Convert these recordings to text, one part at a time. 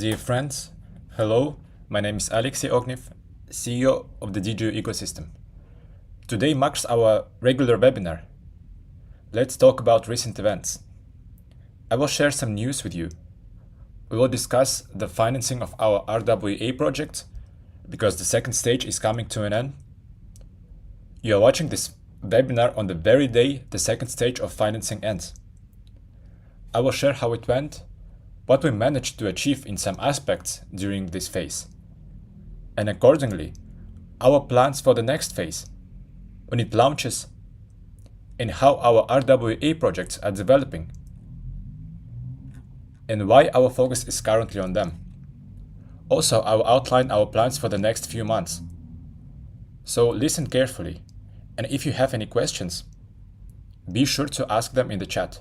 Dear friends, hello, my name is Alexey Ognev, CEO of the DigiU ecosystem. Today marks our regular webinar. Let's talk about recent events. I will share some news with you. We will discuss the financing of our RWA project, because the second stage is coming to an end. You are watching this webinar on the very day the second stage of financing ends. I will share how it went, what we managed to achieve in some aspects during this phase, and accordingly, our plans for the next phase, when it launches, and how our RWA projects are developing, and why our focus is currently on them. Also, I will outline our plans for the next few months. So listen carefully, and if you have any questions, be sure to ask them in the chat.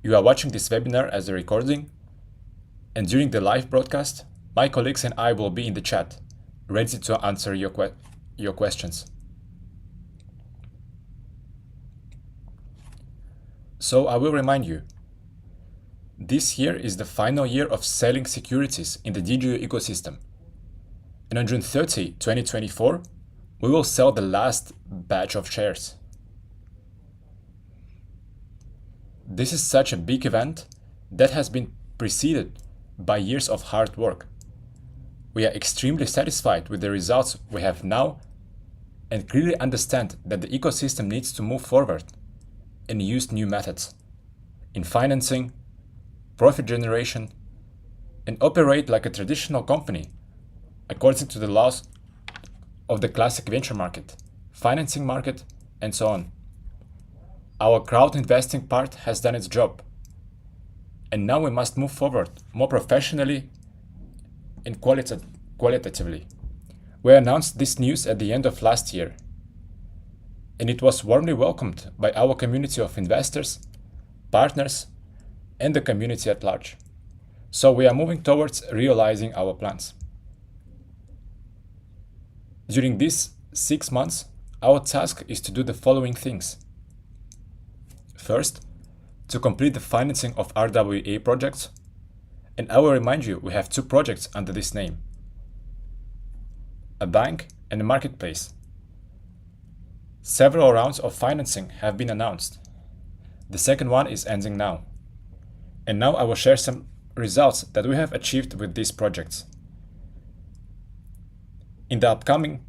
You are watching this webinar as a recording, and during the live broadcast, my colleagues and I will be in the chat, ready to answer your questions. So I will remind you, this year is the final year of selling securities in the DigiU ecosystem, and on June 30, 2024, we will sell the last batch of shares. This is such a big event that has been preceded by years of hard work. We are extremely satisfied with the results we have now and clearly understand that the ecosystem needs to move forward and use new methods in financing, profit generation, and operate like a traditional company according to the laws of the classic venture market, financing market, and so on. Our crowd investing part has done its job, and now we must move forward more professionally and qualitatively. We announced this news at the end of last year, and it was warmly welcomed by our community of investors, partners, and the community at large. So we are moving towards realizing our plans. During these 6 months, our task is to do the following things. First, to complete the financing of RWA projects, and I will remind you we have 2 projects under this name, a bank and a marketplace. Several rounds of financing have been announced. The second one is ending now. And now I will share some results that we have achieved with these projects. In the upcoming,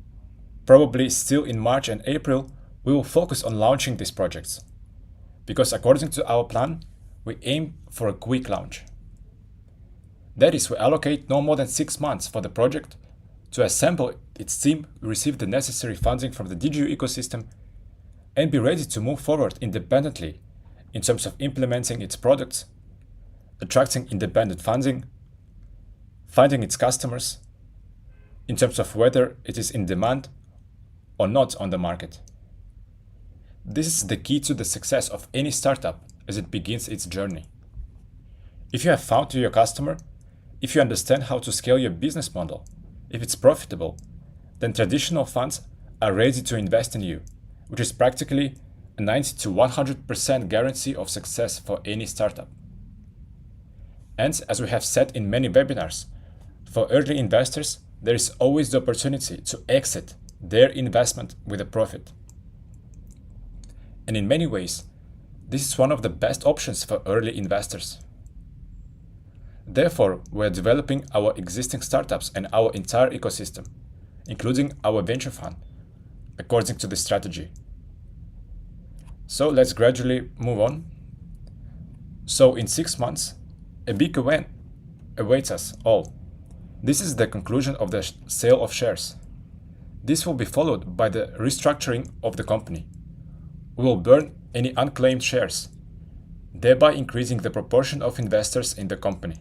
probably still in March and April, we will focus on launching these projects, because according to our plan, we aim for a quick launch. That is, we allocate no more than 6 months for the project to assemble its team, receive the necessary funding from the DigiU ecosystem, and be ready to move forward independently in terms of implementing its products, attracting independent funding, finding its customers, in terms of whether it is in demand or not on the market. This is the key to the success of any startup as it begins its journey. If you have found your customer, if you understand how to scale your business model, if it's profitable, then traditional funds are ready to invest in you, which is practically a 90 to 100% guarantee of success for any startup. And as we have said in many webinars, for early investors, there is always the opportunity to exit their investment with a profit. And in many ways, this is one of the best options for early investors. Therefore, we are developing our existing startups and our entire ecosystem, including our venture fund, according to this strategy. So let's gradually move on. So in 6 months, a big event awaits us all. This is the conclusion of the sale of shares. This will be followed by the restructuring of the company. We will burn any unclaimed shares, thereby increasing the proportion of investors in the company.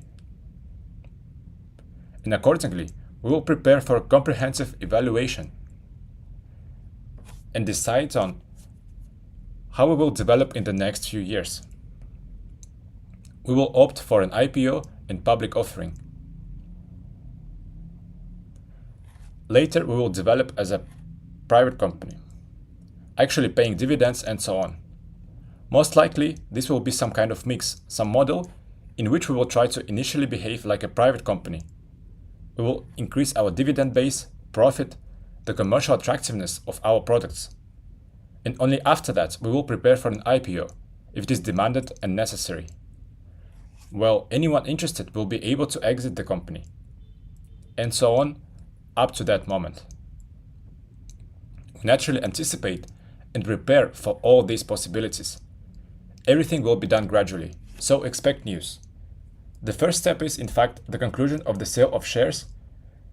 And accordingly, we will prepare for a comprehensive evaluation and decide on how we will develop in the next few years. We will opt for an IPO and public offering. Later, we will develop as a private company, actually paying dividends and so on. Most likely, this will be some kind of mix, some model in which we will try to initially behave like a private company. We will increase our dividend base, profit, the commercial attractiveness of our products. And only after that we will prepare for an IPO, if it is demanded and necessary. Well, anyone interested will be able to exit the company. And so on, up to that moment. We naturally anticipate and prepare for all these possibilities. Everything will be done gradually, so expect news. The first step is, in fact, the conclusion of the sale of shares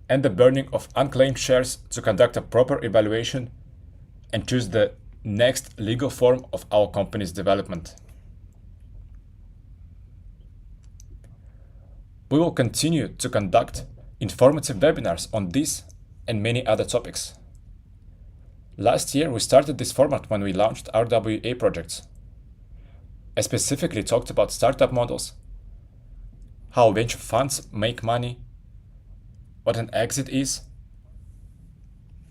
and the burning of unclaimed shares to conduct a proper evaluation and choose the next legal form of our company's development. We will continue to conduct informative webinars on this and many other topics. Last year, we started this format when we launched RWA projects. I specifically talked about startup models, how venture funds make money, what an exit is,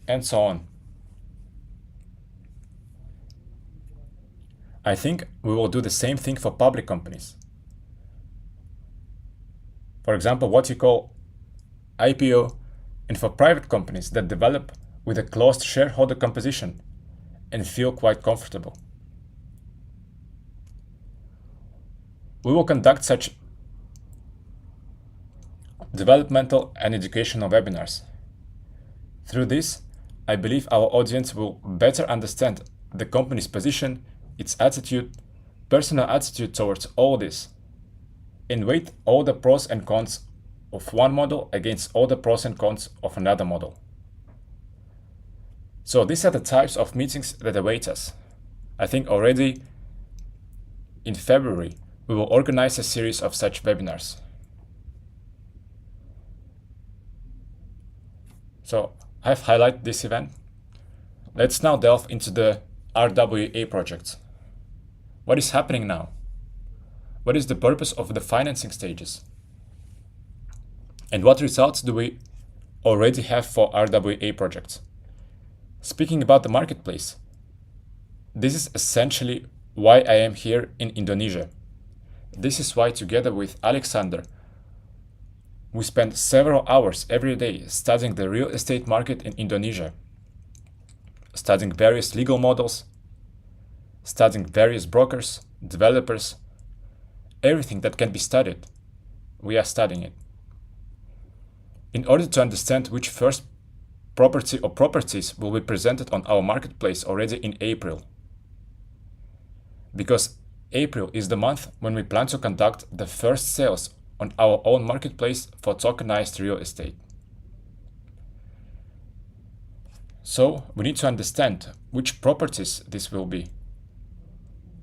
and so on. I think we will do the same thing for public companies. For example, what you call IPO, and for private companies that develop with a closed shareholder composition and feel quite comfortable. We will conduct such developmental and educational webinars. Through this, I believe our audience will better understand the company's position, its attitude, personal attitude towards all this, and weigh all the pros and cons of one model against all the pros and cons of another model. So these are the types of meetings that await us. I think already in February, we will organize a series of such webinars. So I've highlighted this event. Let's now delve into the RWA projects. What is happening now? What is the purpose of the financing stages? And what results do we already have for RWA projects? Speaking about the marketplace, this is essentially why I am here in Indonesia. This is why, together with Alexander, we spend several hours every day studying the real estate market in Indonesia, studying various legal models, studying various brokers, developers, everything that can be studied. We are studying it. In order to understand which first property or properties will be presented on our marketplace already in April. Because April is the month when we plan to conduct the first sales on our own marketplace for tokenized real estate. So we need to understand which properties this will be.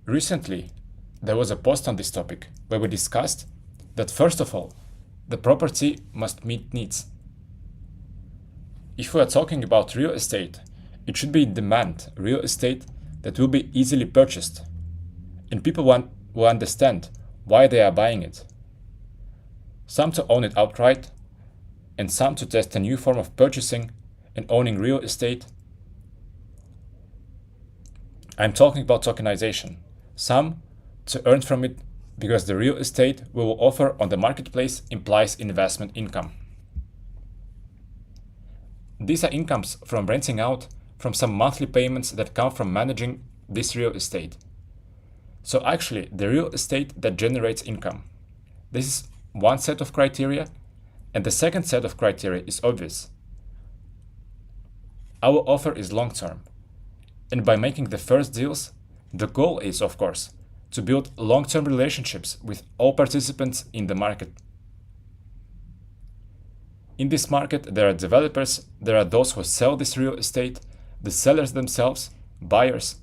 Recently, there was a post on this topic where we discussed that first of all, the property must meet needs. If we are talking about real estate, it should be in demand real estate that will be easily purchased, and people will understand why they are buying it. Some to own it outright, and some to test a new form of purchasing and owning real estate. I'm talking about tokenization. Some to earn from it because the real estate we will offer on the marketplace implies investment income. These are incomes from renting out, from some monthly payments that come from managing this real estate. So actually, the real estate that generates income. This is one set of criteria, and the second set of criteria is obvious. Our offer is long-term, and by making the first deals, the goal is, of course, to build long-term relationships with all participants in the market. In this market, there are developers, there are those who sell this real estate, the sellers themselves, buyers.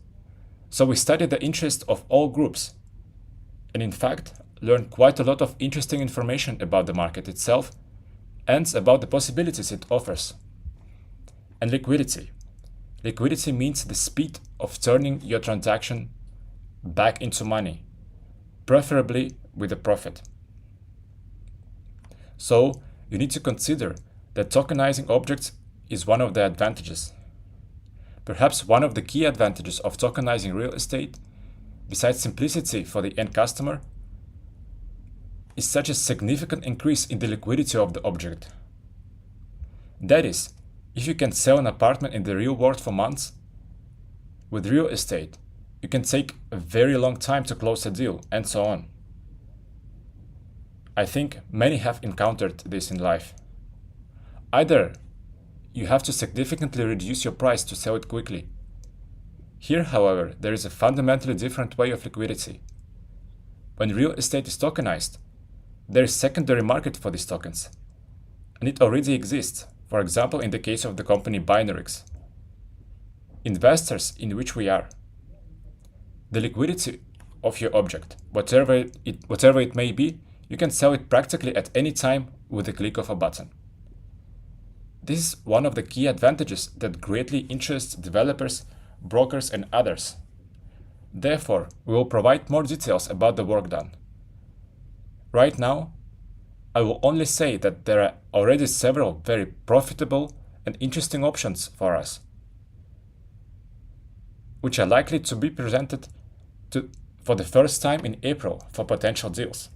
So we study the interest of all groups, and in fact, learn quite a lot of interesting information about the market itself and about the possibilities it offers. And liquidity. Liquidity means the speed of turning your transaction back into money, preferably with a profit. So you need to consider that tokenizing objects is one of the advantages. Perhaps one of the key advantages of tokenizing real estate, besides simplicity for the end customer, is such a significant increase in the liquidity of the object. That is, if you can sell an apartment in the real world for months, with real estate, you can take a very long time to close a deal, and so on. I think many have encountered this in life. Either you have to significantly reduce your price to sell it quickly. Here, however, there is a fundamentally different way of liquidity. When real estate is tokenized, there is secondary market for these tokens, and it already exists, for example in the case of the company Binaryx. Investors in which we are. The liquidity of your object, whatever it may be, you can sell it practically at any time with the click of a button. This is one of the key advantages that greatly interests developers, brokers, and others. Therefore, we will provide more details about the work done. Right now, I will only say that there are already several very profitable and interesting options for us, which are likely to be presented for the first time in April for potential deals.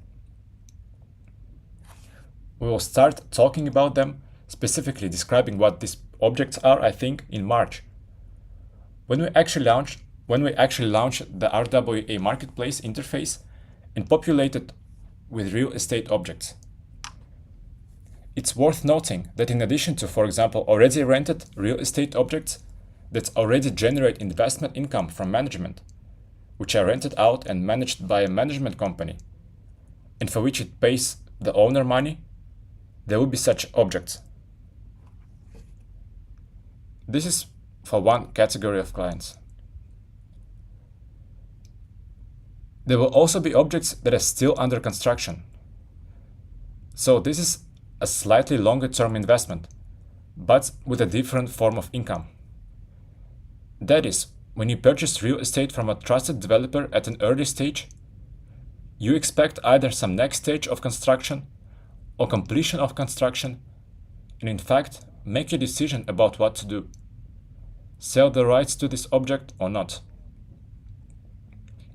We will start talking about them, specifically describing what these objects are, I think, in March, when we actually launch the RWA-Marketplace interface and populate it with real estate objects. It's worth noting that in addition to, for example, already rented real estate objects that already generate investment income from management, which are rented out and managed by a management company, and for which it pays the owner money, there will be such objects. This is for one category of clients. There will also be objects that are still under construction. So this is a slightly longer term investment, but with a different form of income. That is, when you purchase real estate from a trusted developer at an early stage, you expect either some next stage of construction or completion of construction, and in fact, make a decision about what to do. Sell the rights to this object or not.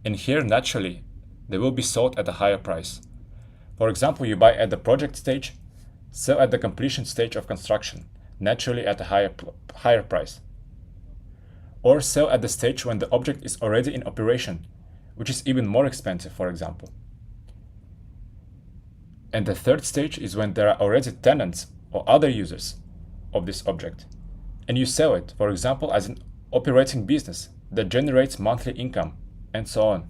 And here, naturally, they will be sold at a higher price. For example, you buy at the project stage, sell at the completion stage of construction, naturally at a higher price. Or sell at the stage when the object is already in operation, which is even more expensive, for example. And the third stage is when there are already tenants or other users of this object, and you sell it, for example, as an operating business that generates monthly income, and so on.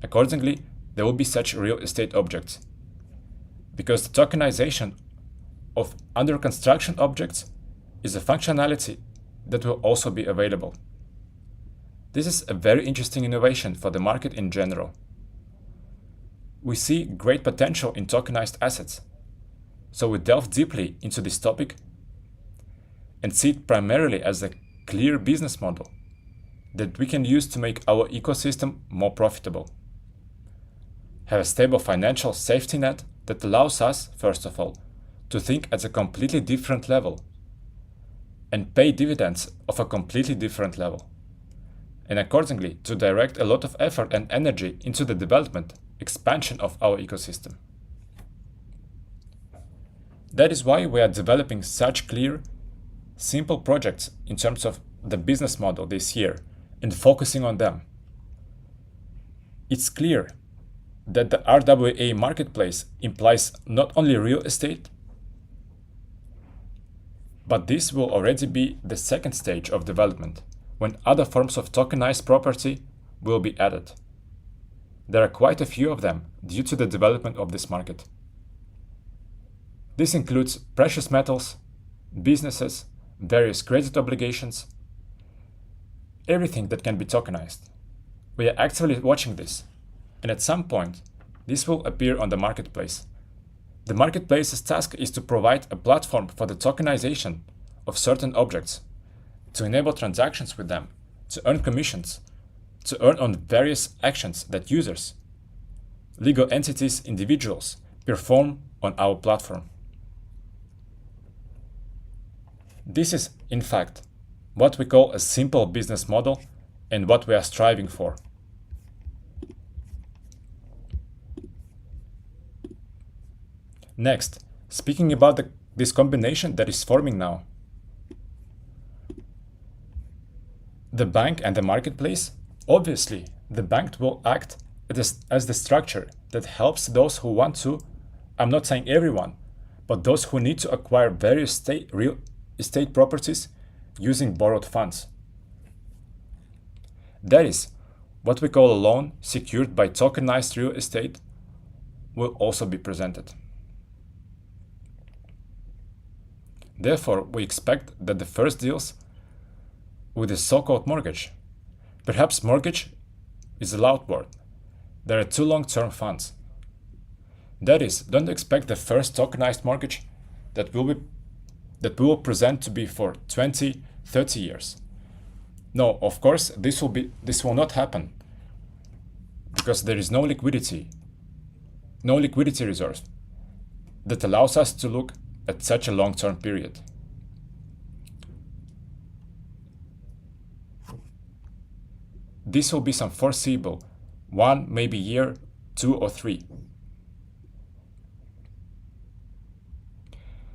Accordingly, there will be such real estate objects, because the tokenization of under construction objects is a functionality that will also be available. This is a very interesting innovation for the market in general. We see great potential in tokenized assets, so we delve deeply into this topic and see it primarily as a clear business model that we can use to make our ecosystem more profitable. Have a stable financial safety net that allows us, first of all, to think at a completely different level and pay dividends of a completely different level, and accordingly to direct a lot of effort and energy into the development, expansion of our ecosystem. That is why we are developing such clear, simple projects in terms of the business model this year and focusing on them. It's clear that the RWA-Marketplace implies not only real estate, but this will already be the second stage of development, when other forms of tokenized property will be added. There are quite a few of them due to the development of this market. This includes precious metals, businesses, various credit obligations, everything that can be tokenized. We are actively watching this, and at some point, this will appear on the marketplace. The marketplace's task is to provide a platform for the tokenization of certain objects, to enable transactions with them, to earn commissions, to earn on various actions that users, legal entities, individuals perform on our platform. This is, in fact, what we call a simple business model and what we are striving for. Next, speaking about this combination that is forming now. The bank and the marketplace, obviously, the bank will act as the structure that helps those who want to, I'm not saying everyone, but those who need to acquire various real estate properties using borrowed funds. That is, what we call a loan secured by tokenized real estate will also be presented. Therefore, we expect that the first deals with the so-called mortgage. Perhaps mortgage is a loud word. There are two long-term funds. That is, don't expect the first tokenized mortgage that we will present to be for 20, 30 years. No, of course, this will not happen because there is no liquidity reserve that allows us to look at such a long-term period. This will be some foreseeable, 1 maybe year, 2 or 3.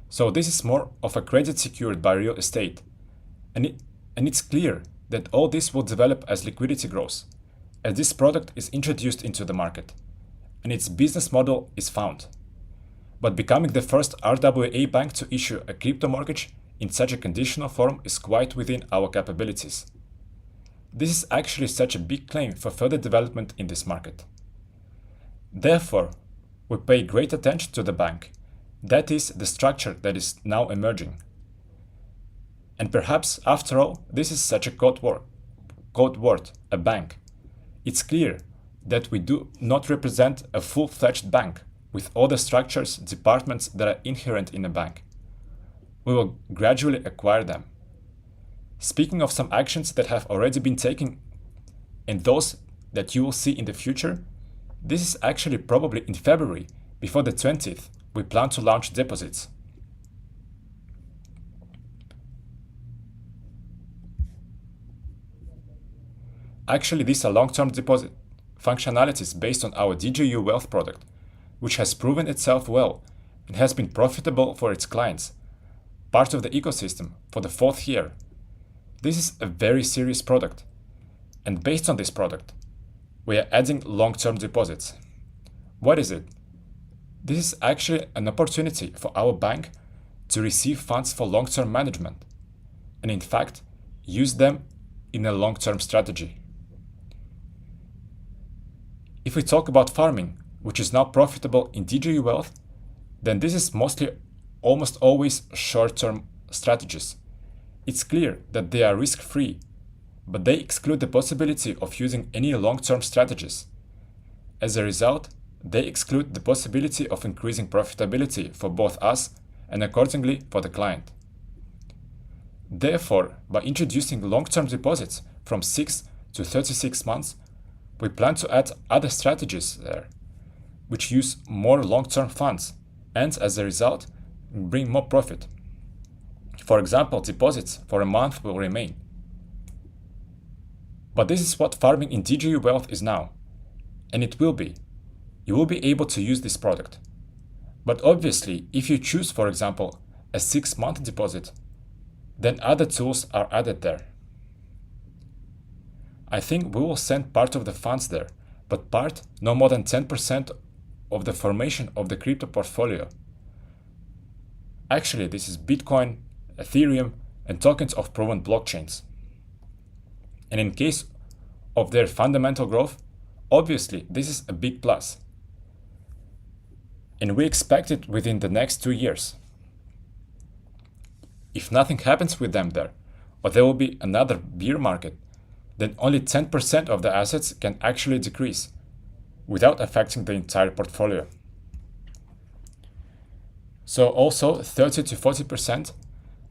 So this is more of a credit secured by real estate, and it's clear that all this will develop as liquidity grows, as this product is introduced into the market, and its business model is found. But becoming the first RWA-Bank to issue a crypto mortgage in such a conditional form is quite within our capabilities. This is actually such a big claim for further development in this market. Therefore, we pay great attention to the bank. That is the structure that is now emerging. And perhaps, after all, this is such a code word, a bank. It's clear that we do not represent a full-fledged bank with all the structures, departments that are inherent in a bank. We will gradually acquire them. Speaking of some actions that have already been taken and those that you will see in the future, this is actually probably in February, before the 20th, we plan to launch deposits. Actually, these are long-term deposit functionalities based on our DigiU wealth product, which has proven itself well and has been profitable for its clients, part of the ecosystem for the 4th year. This is a very serious product, and based on this product, we are adding long-term deposits. What is it? This is actually an opportunity for our bank to receive funds for long-term management, and in fact, use them in a long-term strategy. If we talk about farming, which is now profitable in DigiU Wealth, then this is almost always short-term strategies. It's clear that they are risk-free, but they exclude the possibility of using any long-term strategies. As a result, they exclude the possibility of increasing profitability for both us and accordingly for the client. Therefore, by introducing long-term deposits from 6 to 36 months, we plan to add other strategies there, which use more long-term funds and, as a result, bring more profit. For example, deposits for a month will remain. But this is what farming in DigiU Wealth is now, and it will be. You will be able to use this product. But obviously, if you choose, for example, a 6-month deposit, then other tools are added there. I think we will send part of the funds there, but part, no more than 10% of the formation of the crypto portfolio. Actually, this is Bitcoin, Ethereum, and tokens of proven blockchains. And in case of their fundamental growth, obviously this is a big plus. And we expect it within the next 2 years. If nothing happens with them there, or there will be another bear market, then only 10% of the assets can actually decrease without affecting the entire portfolio. So also 30 to 40%,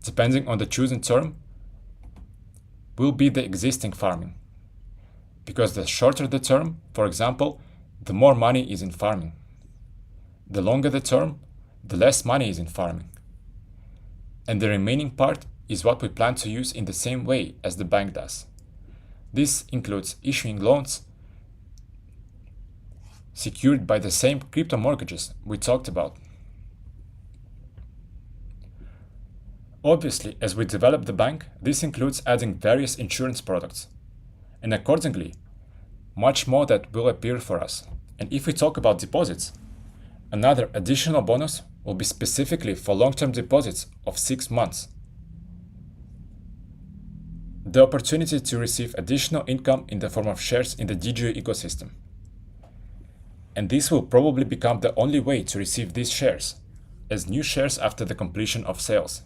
depending on the chosen term, will be the existing farming. Because the shorter the term, for example, the more money is in farming. The longer the term, the less money is in farming. And the remaining part is what we plan to use in the same way as the bank does. This includes issuing loans secured by the same crypto mortgages we talked about. Obviously, as we develop the bank, this includes adding various insurance products. And accordingly, much more that will appear for us. And if we talk about deposits, another additional bonus will be specifically for long-term deposits of 6 months. The opportunity to receive additional income in the form of shares in the DigiU ecosystem. And this will probably become the only way to receive these shares, as new shares after the completion of sales.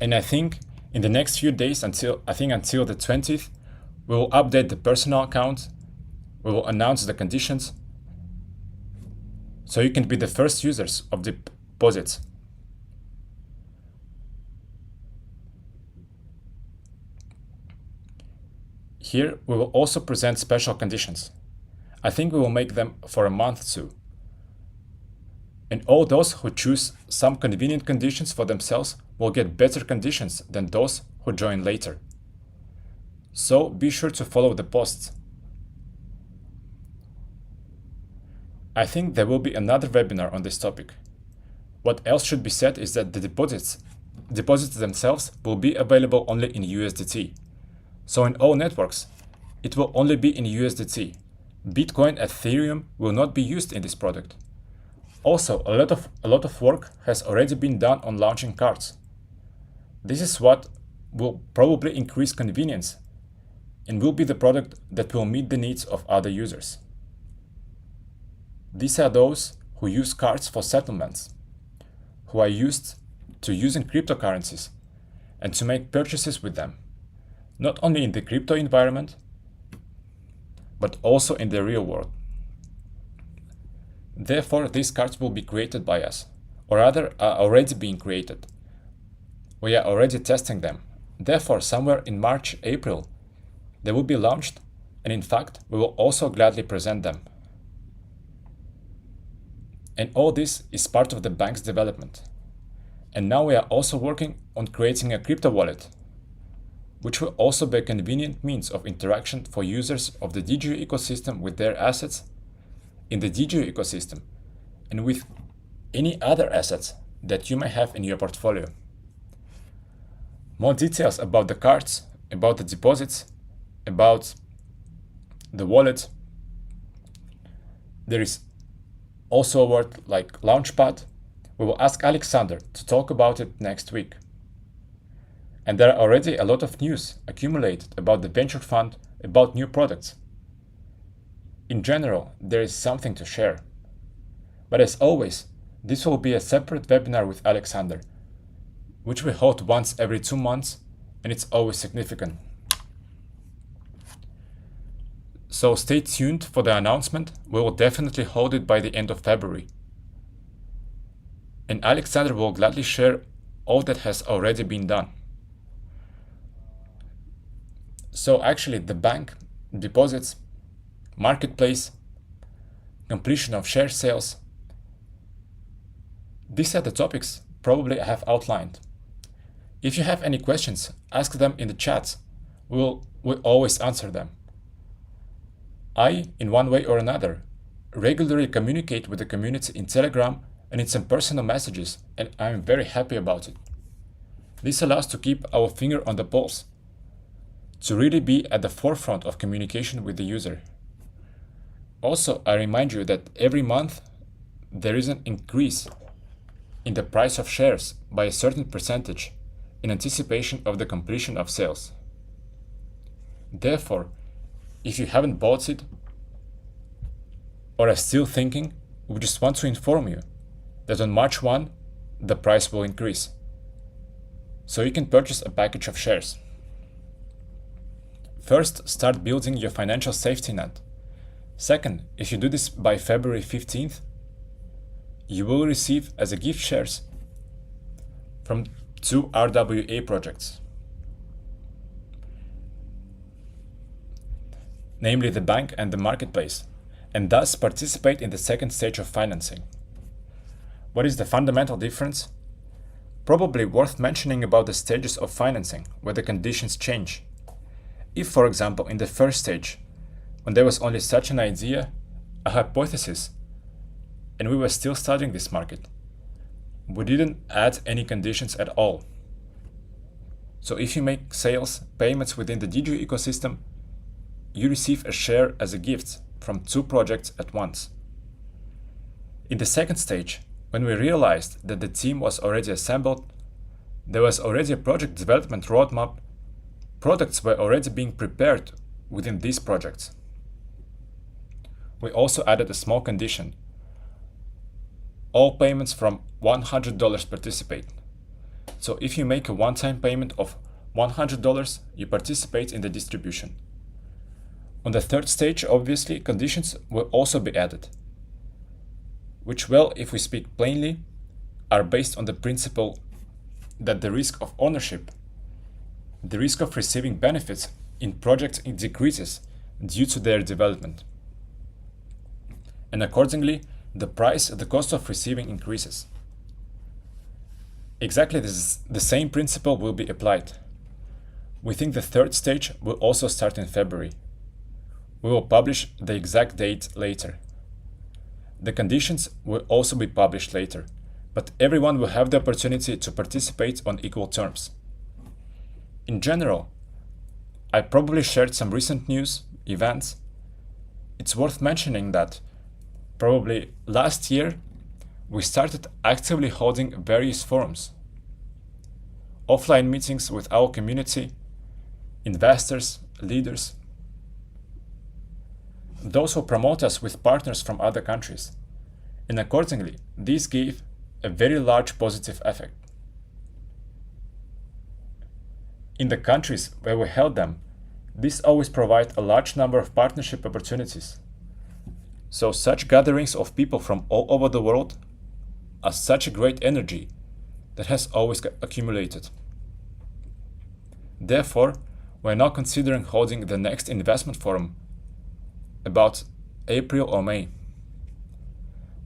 And I think in the next few days, until the 20th, we will update the personal account, we will announce the conditions, so you can be the first users of the deposits. Here we will also present special conditions. I think we will make them for a month too. And all those who choose some convenient conditions for themselves will get better conditions than those who join later. So be sure to follow the posts. I think there will be another webinar on this topic. What else should be said is that the deposits themselves will be available only in USDT. So in all networks, it will only be in USDT. Bitcoin, Ethereum will not be used in this product. Also, a lot of work has already been done on launching cards. This is what will probably increase convenience and will be the product that will meet the needs of other users. These are those who use cards for settlements, who are used to using cryptocurrencies and to make purchases with them, not only in the crypto environment, but also in the real world. Therefore, these cards will be created by us, or rather are already being created. We are already testing them. Therefore, somewhere in March, April, they will be launched, and in fact, we will also gladly present them. And all this is part of the bank's development. And now we are also working on creating a crypto wallet, which will also be a convenient means of interaction for users of the DigiU ecosystem with their assets in the DigiU ecosystem and with any other assets that you may have in your portfolio. More details about the cards, about the deposits, about the wallet. There is also a word like Launchpad. We will ask Alexander to talk about it next week. And there are already a lot of news accumulated about the venture fund, about new products. In general, there is something to share. But as always, this will be a separate webinar with Alexander, which we hold once every 2 months, and it's always significant. So stay tuned for the announcement. We will definitely hold it by the end of February. And Alexander will gladly share all that has already been done. So actually, the bank, deposits, marketplace, completion of share sales, these are the topics probably I have outlined. If you have any questions, ask them in the chats. We'll always answer them. I, in one way or another, regularly communicate with the community in Telegram and in some personal messages, and I'm very happy about it. This allows to keep our finger on the pulse, to really be at the forefront of communication with the user. Also, I remind you that every month there is an increase in the price of shares by a certain percentage in anticipation of the completion of sales. Therefore, if you haven't bought it or are still thinking, we just want to inform you that on March 1, the price will increase. So you can purchase a package of shares. First, start building your financial safety net. Second, if you do this by February 15th, you will receive as a gift shares from 2 RWA projects, namely the bank and the marketplace, and thus participate in the second stage of financing. What is the fundamental difference? Probably worth mentioning about the stages of financing, where the conditions change. If, for example, in the first stage, when there was only such an idea, a hypothesis, and we were still studying this market, we didn't add any conditions at all. So if you make sales payments within the DigiU ecosystem, you receive a share as a gift from 2 projects at once. In the second stage, when we realized that the team was already assembled, there was already a project development roadmap, products were already being prepared within these projects. We also added a small condition. All payments from $100 participate. So if you make a one-time payment of $100, you participate in the distribution. On the third stage, obviously, conditions will also be added, which, well, if we speak plainly, are based on the principle that the risk of ownership, the risk of receiving benefits in projects decreases due to their development. And accordingly, the cost of receiving increases. Exactly the same principle will be applied. We think the third stage will also start in February. We will publish the exact date later. The conditions will also be published later, but everyone will have the opportunity to participate on equal terms. In general, I probably shared some recent news, events. It's worth mentioning that probably last year we started actively holding various forums, offline meetings with our community, investors, leaders, those who promote us with partners from other countries, and accordingly, these gave a very large positive effect. In the countries where we held them, these always provide a large number of partnership opportunities. So such gatherings of people from all over the world are such a great energy that has always accumulated. Therefore, we are now considering holding the next investment forum about April or May.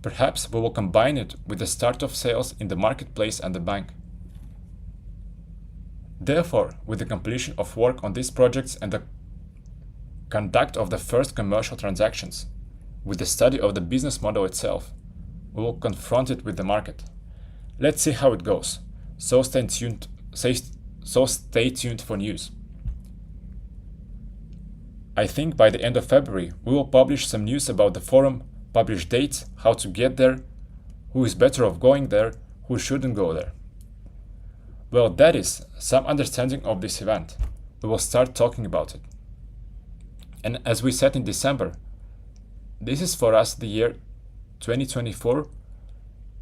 Perhaps we will combine it with the start of sales in the marketplace and the bank. Therefore, with the completion of work on these projects and the conduct of the first commercial transactions, with the study of the business model itself, we will confront it with the market. Let's see how it goes. So stay tuned for news. I think by the end of February, we will publish some news about the forum, publish dates, how to get there, who is better off going there, who shouldn't go there. Well, that is some understanding of this event. We will start talking about it. And as we said in December, this is for us the year 2024,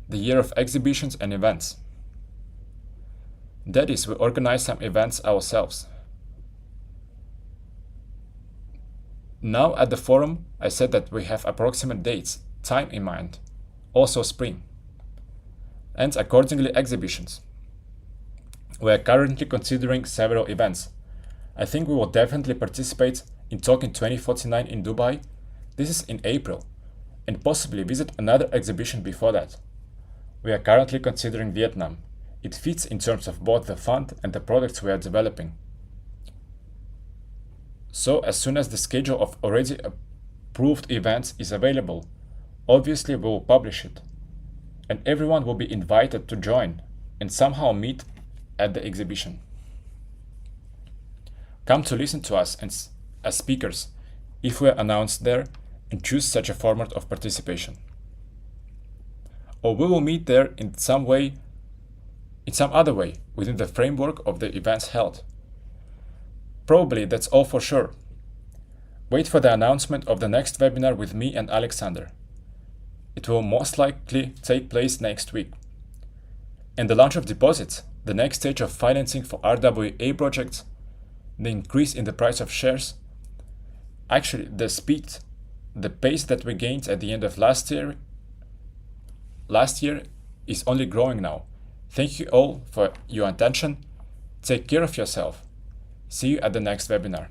the year of exhibitions and events. That is, we organize some events ourselves. Now at the forum, I said that we have approximate dates, time in mind, also spring, and accordingly exhibitions. We are currently considering several events. I think we will definitely participate in Talking 2049 in Dubai. This is in April, and possibly visit another exhibition before that. We are currently considering Vietnam. It fits in terms of both the fund and the products we are developing. So as soon as the schedule of already approved events is available, obviously we will publish it, and everyone will be invited to join and somehow meet at the exhibition. Come to listen to us as speakers if we are announced there, and choose such a format of participation. Or we will meet there in some other way within the framework of the events held. Probably that's all for sure. Wait for the announcement of the next webinar with me and Alexander. It will most likely take place next week. And the launch of deposits, the next stage of financing for RWA projects, the increase in the price of shares, actually the pace that we gained at the end of last year is only growing now. Thank you all for your attention. Take care of yourself. See you at the next webinar.